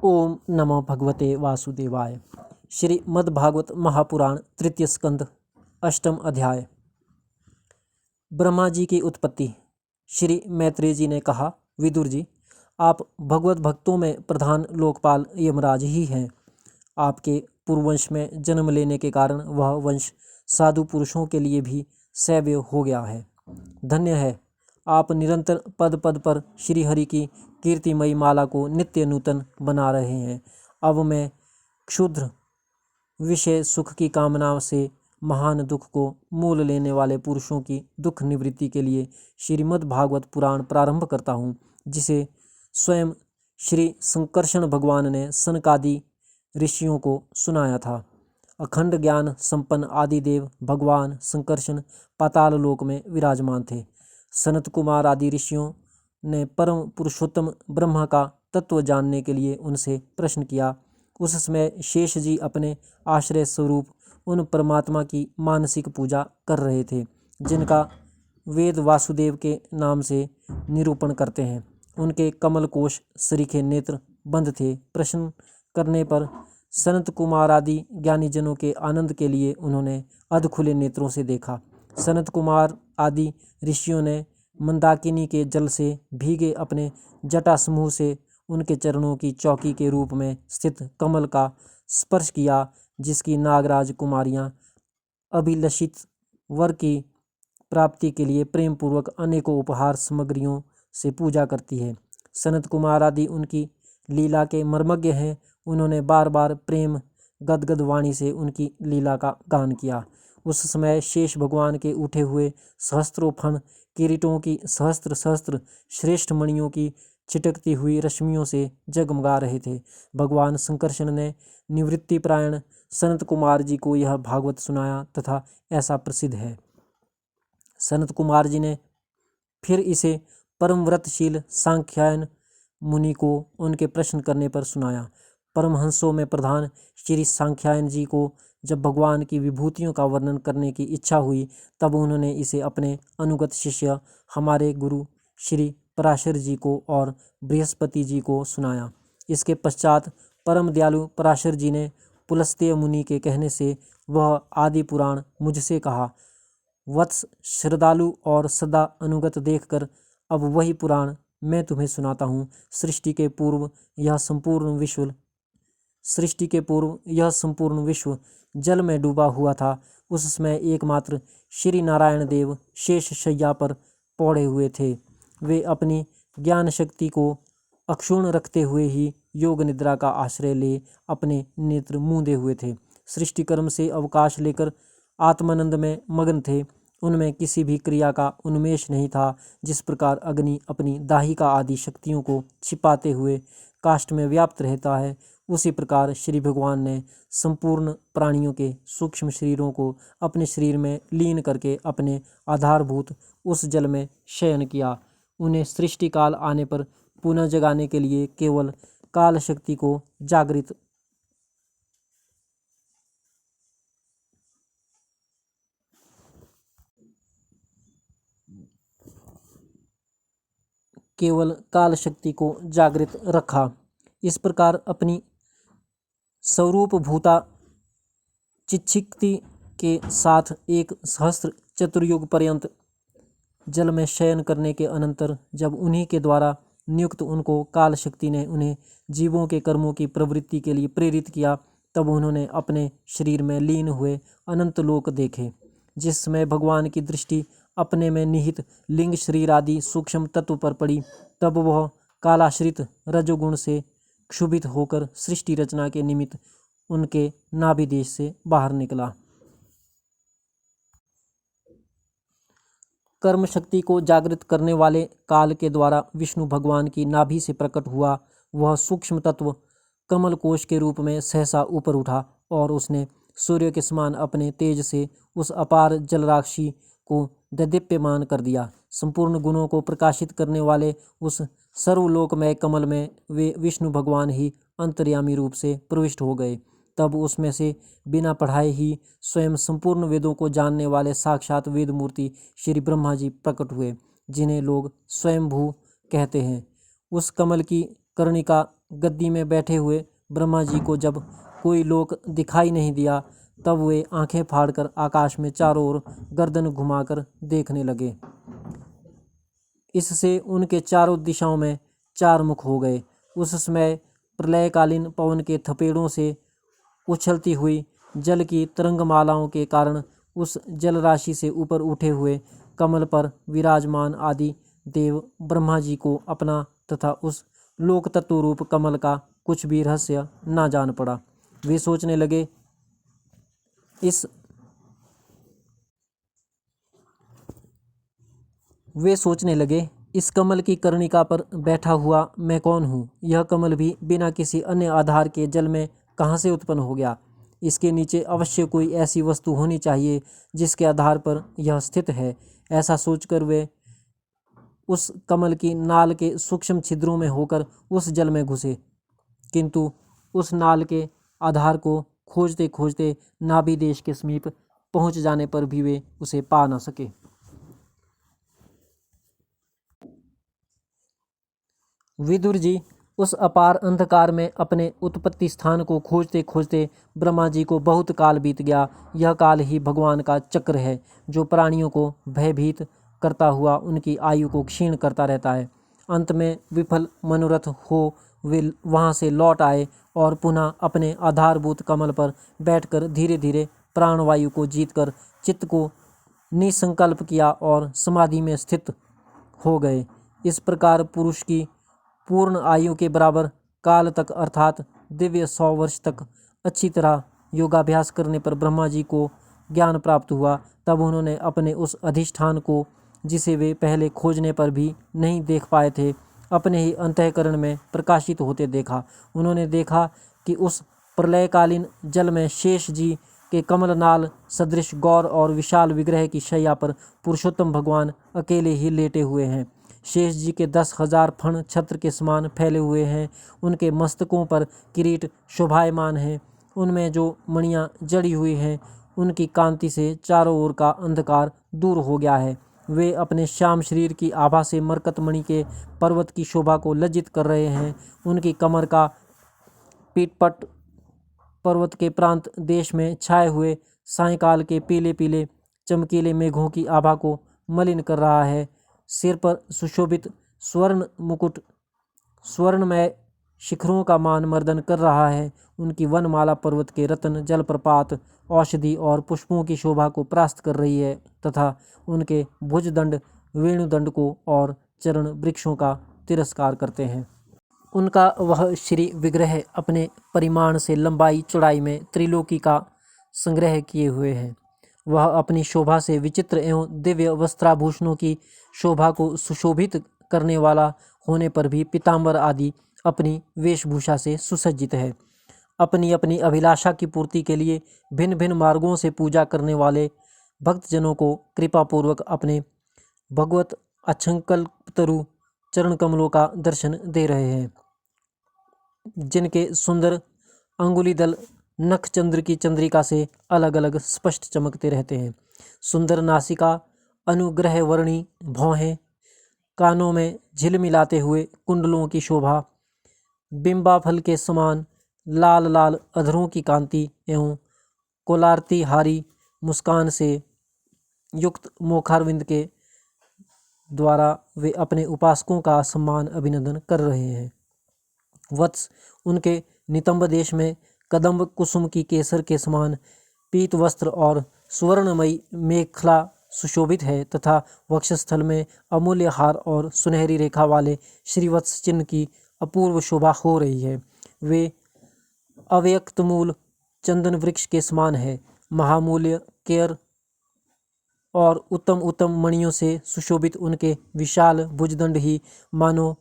ओम नमो भगवते वासुदेवाय। श्रीमद्भागवत महापुराण तृतीय स्कंद अष्टम अध्याय। ब्रह्मा जी की उत्पत्ति। श्री मैत्रेय जी ने कहा, विदुर जी, आप भगवत भक्तों में प्रधान लोकपाल यमराज ही हैं। आपके पूर्ववंश में जन्म लेने के कारण वह वंश साधु पुरुषों के लिए भी सैव्य हो गया है। धन्य है, आप निरंतर पद पद पर श्री हरि की कीर्तिमयी माला को नित्य नूतन बना रहे हैं। अब मैं क्षुद्र विषय सुख की कामना से महान दुख को मूल लेने वाले पुरुषों की दुख निवृत्ति के लिए श्रीमद् भागवत पुराण प्रारंभ करता हूँ, जिसे स्वयं श्री संकर्षण भगवान ने सनकादि ऋषियों को सुनाया था। अखंड ज्ञान संपन्न आदिदेव भगवान संकर्षण पाताल लोक में विराजमान थे। सनत कुमार आदि ऋषियों ने परम पुरुषोत्तम ब्रह्मा का तत्व जानने के लिए उनसे प्रश्न किया। उस समय शेष जी अपने आश्रय स्वरूप उन परमात्मा की मानसिक पूजा कर रहे थे, जिनका वेद वासुदेव के नाम से निरूपण करते हैं। उनके कमल कोश सरीखे नेत्र बंद थे। प्रश्न करने पर सनत कुमार आदि ज्ञानीजनों के आनंद के लिए उन्होंने अध खुले नेत्रों से देखा। सनत कुमार आदि ऋषियों ने मंदाकिनी के जल से भीगे अपने जटा समूह से उनके चरणों की चौकी के रूप में स्थित कमल का स्पर्श किया, जिसकी नागराज कुमारियां अभिलषित वर की प्राप्ति के लिए प्रेम पूर्वक अनेकों उपहार सामग्रियों से पूजा करती है। सनत कुमार आदि उनकी लीला के मर्मज्ञ हैं। उन्होंने बार बार प्रेम गदगद वाणी से उनकी लीला का गान किया। उस समय शेष भगवान के उठे हुए सहस्त्रों फण किरीटों की सहस्त्र सहस्त्र श्रेष्ठ मणियों की छिटकती हुई रश्मियों से जगमगा रहे थे। भगवान संकर्षण ने निवृत्तिपरायण सनत कुमार जी को यह भागवत सुनाया तथा ऐसा प्रसिद्ध है। सनत कुमार जी ने फिर इसे परम व्रतशील सांख्यायन मुनि को उनके प्रश्न करने पर सुनाया। परमहंसों में प्रधान श्री सांख्यायन जी को जब भगवान की विभूतियों का वर्णन करने की इच्छा हुई, तब उन्होंने इसे अपने अनुगत शिष्य हमारे गुरु श्री पराशर जी को और बृहस्पति जी को सुनाया। इसके पश्चात परम दयालु पराशर जी ने पुलस्त्य मुनि के कहने से वह आदि पुराण मुझसे कहा। वत्स श्रद्धालु और सदा अनुगत देखकर अब वही पुराण मैं तुम्हें सुनाता हूँ। सृष्टि के पूर्व यह संपूर्ण विश्व जल में डूबा हुआ था। उस समय एकमात्र श्री नारायण देव शेष शैया पर पौड़े हुए थे। वे अपनी ज्ञान शक्ति को अक्षुण्ण रखते हुए ही योग निद्रा का आश्रय ले अपने नेत्र मूंदे हुए थे। सृष्टि कर्म से अवकाश लेकर आत्मानंद में मग्न थे। उनमें किसी भी क्रिया का उन्मेष नहीं था। जिस प्रकार अग्नि अपनी दाहिका आदि शक्तियों को छिपाते हुए काष्ठ में व्याप्त रहता है, उसी प्रकार श्री भगवान ने संपूर्ण प्राणियों के सूक्ष्म शरीरों को अपने शरीर में लीन करके अपने आधारभूत उस जल में शयन किया। उन्हें सृष्टि काल आने पर पुनः जगाने के लिए केवल काल शक्ति को जागृत रखा। इस प्रकार अपनी स्वरूप भूता चिच्छिक्ति के साथ एक सहस्त्र चतुर्युग पर्यंत जल में शयन करने के अनंतर जब उन्हीं के द्वारा नियुक्त उनको काल शक्ति ने उन्हें जीवों के कर्मों की प्रवृत्ति के लिए प्रेरित किया, तब उन्होंने अपने शरीर में लीन हुए अनंत लोक देखे। जिस समय भगवान की दृष्टि अपने में निहित लिंग शरीर आदि सूक्ष्म तत्व पर पड़ी, तब वह कालाश्रित रजोगुण से क्षुभित होकर सृष्टि रचना के निमित्त उनके नाभि देश से बाहर निकला। कर्म शक्ति को जागृत करने वाले काल के द्वारा विष्णु भगवान की नाभि से प्रकट हुआ वह सूक्ष्म तत्व कमल कोश के रूप में सहसा ऊपर उठा और उसने सूर्य के समान अपने तेज से उस अपार जलराशि को दैदीप्यमान कर दिया। संपूर्ण गुणों को प्रकाशित करने वाले उस सर्वलोकमय कमल में वे विष्णु भगवान ही अंतर्यामी रूप से प्रविष्ट हो गए। तब उसमें से बिना पढ़ाए ही स्वयं संपूर्ण वेदों को जानने वाले साक्षात वेद मूर्ति श्री ब्रह्मा जी प्रकट हुए, जिन्हें लोग स्वयंभू कहते हैं। उस कमल की कर्णिका गद्दी में बैठे हुए ब्रह्मा जी को जब कोई लोक दिखाई नहीं दिया, तब वे आंखें फाड़कर आकाश में चारों ओर गर्दन घुमाकर देखने लगे। इससे उनके चारों दिशाओं में चार मुख हो गए। उस समय प्रलयकालीन पवन के थपेड़ों से उछलती हुई जल की तरंगमालाओं के कारण उस जल राशि से ऊपर उठे हुए कमल पर विराजमान आदि देव ब्रह्मा जी को अपना तथा उस लोक तत्व रूप कमल का कुछ भी रहस्य ना जान पड़ा। वे सोचने लगे, इस कमल की कर्णिका पर बैठा हुआ मैं कौन हूँ? यह कमल भी बिना किसी अन्य आधार के जल में कहाँ से उत्पन्न हो गया? इसके नीचे अवश्य कोई ऐसी वस्तु होनी चाहिए जिसके आधार पर यह स्थित है। ऐसा सोचकर वे उस कमल की नाल के सूक्ष्म छिद्रों में होकर उस जल में घुसे, किंतु उस नाल के आधार को खोजते खोजते नाभि देश के समीप पहुंच जाने पर भी वे उसे पा न सके। विदुर जी उस अपार अंधकार में अपने उत्पत्ति स्थान को खोजते खोजते ब्रह्मा जी को बहुत काल बीत गया। यह काल ही भगवान का चक्र है, जो प्राणियों को भयभीत करता हुआ उनकी आयु को क्षीण करता रहता है। अंत में विफल मनोरथ हो वे वहाँ से लौट आए और पुनः अपने आधारभूत कमल पर बैठकर धीरे धीरे प्राणवायु को जीतकर चित्त को निसंकल्प किया और समाधि में स्थित हो गए। इस प्रकार पुरुष की पूर्ण आयु के बराबर काल तक अर्थात दिव्य 100 वर्ष तक अच्छी तरह योगाभ्यास करने पर ब्रह्मा जी को ज्ञान प्राप्त हुआ। तब उन्होंने अपने उस अधिष्ठान को, जिसे वे पहले खोजने पर भी नहीं देख पाए थे, अपने ही अंतःकरण में प्रकाशित होते देखा। उन्होंने देखा कि उस प्रलयकालीन जल में शेष जी के कमलनाल सदृश गौर और विशाल विग्रह की शैया पर पुरुषोत्तम भगवान अकेले ही लेटे हुए हैं। शेष जी के 10,000 फण छत्र के समान फैले हुए हैं। उनके मस्तकों पर किरीट शोभायमान हैं। उनमें जो मणियाँ जड़ी हुई हैं, उनकी कांति से चारों ओर का अंधकार दूर हो गया है। वे अपने श्याम शरीर की आभा से मरकत मणि के पर्वत की शोभा को लज्जित कर रहे हैं। उनकी कमर का पीठपट पर्वत के प्रांत देश में छाए हुए सायंकाल के पीले पीले चमकीले मेघों की आभा को मलिन कर रहा है। सिर पर सुशोभित स्वर्ण मुकुट स्वर्णमय शिखरों का मान मर्दन कर रहा है। उनकी वनमाला पर्वत के रत्न जलप्रपात औषधि और पुष्पों की शोभा को परास्त कर रही है तथा उनके भुजदंड वेणुदंड को और चरण वृक्षों का तिरस्कार करते हैं। उनका वह श्री विग्रह अपने परिमाण से लंबाई चौड़ाई में त्रिलोकी का संग्रह किए हुए है। वह अपनी शोभा से विचित्र एवं दिव्य वस्त्राभूषणों की शोभा को सुशोभित करने वाला होने पर भी पीताम्बर आदि अपनी वेशभूषा से सुसज्जित है। अपनी अपनी अभिलाषा की पूर्ति के लिए भिन्न भिन्न मार्गों से पूजा करने वाले भक्तजनों को कृपापूर्वक अपने भगवत अक्षंकल्पतरु चरण कमलों का दर्शन दे रहे हैं, जिनके सुंदर अंगुलीदल नख चंद्र की चंद्रिका से अलग अलग स्पष्ट चमकते रहते हैं। सुंदर नासिका, अनुग्रह वर्णी भौहें, कानों में झिलमिलाते हुए कुंडलों की शोभा, बिंबा फल के समान लाल लाल अधरों की कांति एवं कोलारती हारी मुस्कान से युक्त मोखारविंद के द्वारा वे अपने उपासकों का सम्मान अभिनंदन कर रहे हैं। वत्स, उनके नितंब देश में कदम्ब कुसुम की केसर के समान पीत वस्त्र और सुवर्णमयी मेखला सुशोभित है तथा वक्षस्थल में अमूल्य हार और सुनहरी रेखा वाले श्रीवत्स चिन्ह की अपूर्व शोभा हो रही है। वे अव्यक्त मूल चंदन वृक्ष के समान है। महामूल्य केयर और उत्तम उत्तम मणियों से सुशोभित उनके विशाल भुजदंड ही मानो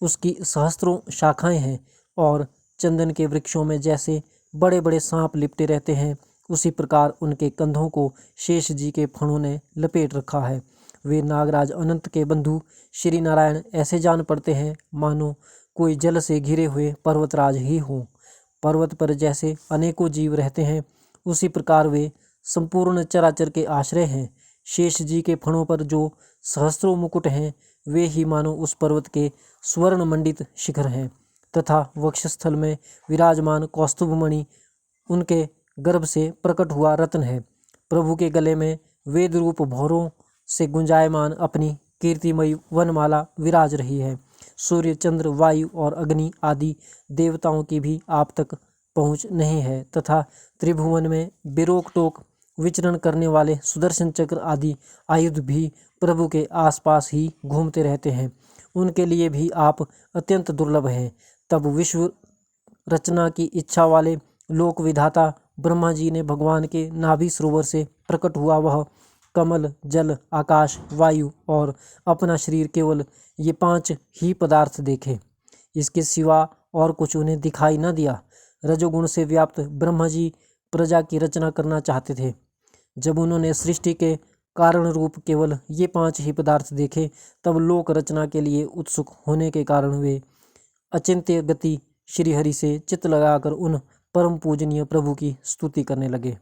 उसकी सहस्त्रों शाखाएं हैं और चंदन के वृक्षों में जैसे बड़े बड़े सांप लिपटे रहते हैं, उसी प्रकार उनके कंधों को शेष जी के फणों ने लपेट रखा है। वे नागराज अनंत के बंधु श्री नारायण ऐसे जान पड़ते हैं मानो कोई जल से घिरे हुए पर्वतराज ही हों। पर्वत पर जैसे अनेकों जीव रहते हैं, उसी प्रकार वे संपूर्ण चराचर के आश्रय हैं। शेष जी के फणों पर जो सहस्त्रों मुकुट हैं, वे ही मानो उस पर्वत के स्वर्ण मंडित शिखर हैं। तथा वक्षस्थल में विराजमान कौस्तुभमणि उनके गर्भ से प्रकट हुआ रत्न है। प्रभु के गले में वेद रूप भौरों से गुंजायमान अपनी कीर्तिमयी वनमाला विराज रही है। सूर्य, चंद्र, वायु और अग्नि आदि देवताओं की भी आप तक पहुँच नहीं है तथा त्रिभुवन में बेरोक टोक विचरण करने वाले सुदर्शन चक्र आदि आयुध भी प्रभु के आसपास ही घूमते रहते हैं। उनके लिए भी आप अत्यंत दुर्लभ हैं। तब विश्व रचना की इच्छा वाले लोक विधाता ब्रह्मा जी ने भगवान के नाभि सरोवर से प्रकट हुआ वह कमल, जल, आकाश, वायु और अपना शरीर केवल ये 5 ही पदार्थ देखे। इसके सिवा और कुछ उन्हें दिखाई न दिया। रजोगुण से व्याप्त ब्रह्मा जी प्रजा की रचना करना चाहते थे। जब उन्होंने सृष्टि के कारण रूप केवल ये 5 ही पदार्थ देखे, तब लोक रचना के लिए उत्सुक होने के कारण वे अचिंत्य गति श्रीहरि से चित्त लगाकर उन परम पूजनीय प्रभु की स्तुति करने लगे।